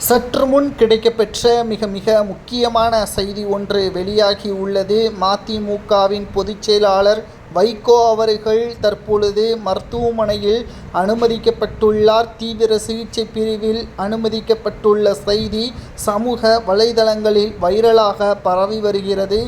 சற்று முன் கிடைக்கப்பெற்ற மிக மிக முக்கியமான செய்தி ஒன்று வெளியாகி உள்ளது. மதிமுகவின் பொதுச் செயலாளர் வைகோ அவர்கள் தற்பொழுது மருத்துவமனையில் அனுமதிக்கப்பட்டுள்ளார். தீவிர சிகிச்சை பிரிவில் அனுமதிக்கப்பட்டுள்ள செய்தி சமூக வலைதளங்களில் வைரலாக பரவி வருகிறது.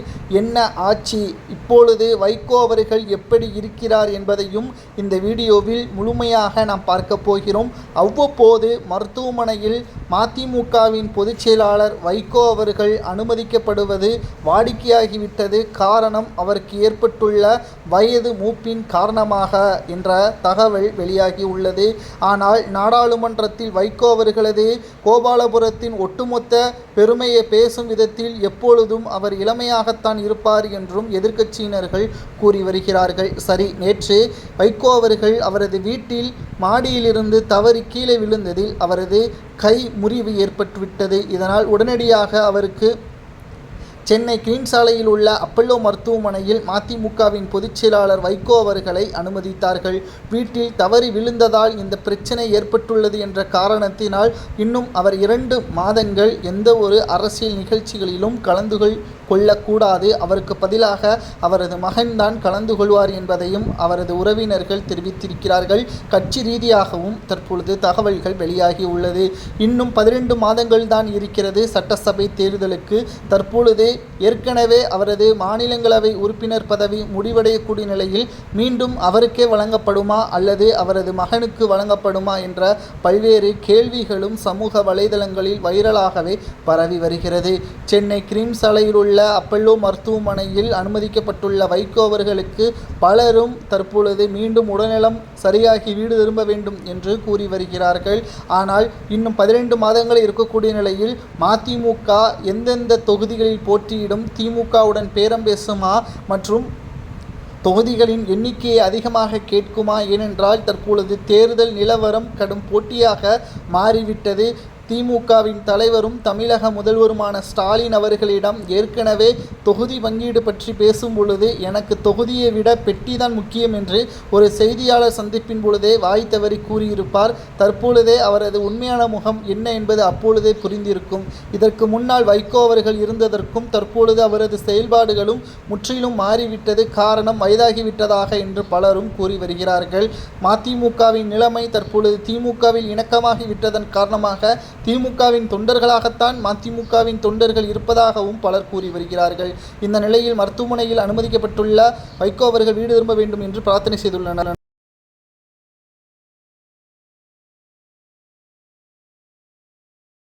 என்ன ஆட்சி, இப்பொழுது வைகோ அவர்கள் எப்படி இருக்கிறார் என்பதையும் இந்த வீடியோவில் முழுமையாக நாம் பார்க்க போகிறோம். அவ்வப்போது மருத்துவமனையில் மதிமுகவின் பொதுச் செயலாளர் வைகோ அவர்கள் அனுமதிக்கப்படுவது வாடிக்கையாகிவிட்டது. காரணம், அவருக்கு ஏற்பட்டுள்ள வயது மூப்பின் காரணமாக என்ற தகவல் வெளியாகி உள்ளது. ஆனால் நாடாளுமன்றத்தில் வைகோ அவர்களது கோபாலபுரத்தின் ஒட்டுமொத்த பெருமையை பேசும் விதத்தில் எப்பொழுதும் அவர் இளமையாகத்தான் இருப்பார் என்றும் எதிர்க்கட்சியினர்கள் கூறி வருகிறார்கள். சரி, நேற்று வைகோ அவர்கள் அவரது வீட்டில் மாடியிலிருந்து தவறி கீழே விழுந்ததில் அவரது கை முறிவு ஏற்பட்டுவிட்டது. இதனால் உடனடியாக அவருக்கு சென்னை கிரீன் சாலையில் உள்ள அப்பல்லோ மருத்துவமனையில் மதிமுகவின் பொதுச் செயலாளர் வைகோ அவர்களை அனுமதித்தார்கள். வீட்டில் தவறி விழுந்ததால் இந்த பிரச்சனை ஏற்பட்டுள்ளது என்ற காரணத்தினால் இன்னும் அவர் 2 மாதங்கள் எந்த ஒரு அரசியல் நிகழ்ச்சிகளிலும் கலந்து கொள்ளக்கூடாது. அவருக்கு பதிலாக அவரது மகன்தான் கலந்து கொள்வார் என்பதையும் அவரது உறவினர்கள் தெரிவித்திருக்கிறார்கள். கட்சி ரீதியாகவும் தற்பொழுது தகவல்கள் வெளியாகி உள்ளது. இன்னும் 12 மாதங்கள் தான் இருக்கிறது சட்டசபை தேர்தலுக்கு. தற்பொழுது ஏற்கனவே அவரது மாநிலங்களவை உறுப்பினர் பதவி முடிவடையக்கூடிய நிலையில் மீண்டும் அவருக்கே வழங்கப்படுமா அல்லது அவரது மகனுக்கு வழங்கப்படுமா என்ற பல்வேறு கேள்விகளும் சமூக வலைதளங்களில் வைரலாகவே பரவி வருகிறது. சென்னை கிரீன் சாலையில் உள்ள அப்பல்லோ மருத்துவமனையில் அனுமதிக்கப்பட்டுள்ள வைகோ அவர்களுக்கு பலரும் தற்பொழுது மீண்டும் உடல்நலம் சரியாகி வீடு திரும்ப வேண்டும் என்று கூறி வருகிறார்கள். ஆனால் இன்னும் 12 மாதங்கள் இருக்கக்கூடிய நிலையில் மதிமுக எந்தெந்த தொகுதிகளில் போட்டியிடும், திமுகவுடன் பேரம் பேசுமா மற்றும் தொகுதிகளின் எண்ணிக்கையை அதிகமாக கேட்குமா? ஏனென்றால் தற்பொழுது தேர்தல் நிலவரம் கடும் போட்டியாக மாறிவிட்டது. திமுகவின் தலைவரும் தமிழக முதல்வருமான ஸ்டாலின் அவர்களிடம் ஏற்கனவே தொகுதி பங்கீடு பற்றி பேசும் பொழுது எனக்கு தொகுதியை விட பெட்டிதான் முக்கியம் என்று ஒரு செய்தியாளர் சந்திப்பின் பொழுதே வாய் தவறி கூறியிருப்பார். தற்பொழுதே அவரது உண்மையான முகம் என்ன என்பது அப்பொழுதே புரிந்திருக்கும். இதற்கு முன்னால் வைகோ அவர்கள் இருந்ததற்கும் தற்பொழுது அவரது செயல்பாடுகளும் முற்றிலும் மாறிவிட்டது. காரணம், வயதாகிவிட்டதாக என்று பலரும் கூறி வருகிறார்கள். மதிமுகவின் நிலைமை தற்பொழுது திமுகவில் இணக்கமாகிவிட்டதன் காரணமாக திமுகவின் தொண்டர்களாகத்தான் மதிமுகவின் தொண்டர்கள் இருப்பதாகவும் பலர் கூறி வருகிறார்கள். இந்த நிலையில் மருத்துவமனையில் அனுமதிக்கப்பட்டுள்ள வைகோ அவர்கள் வீடு திரும்ப வேண்டும் என்று பிரார்த்தனை செய்துள்ளனர்.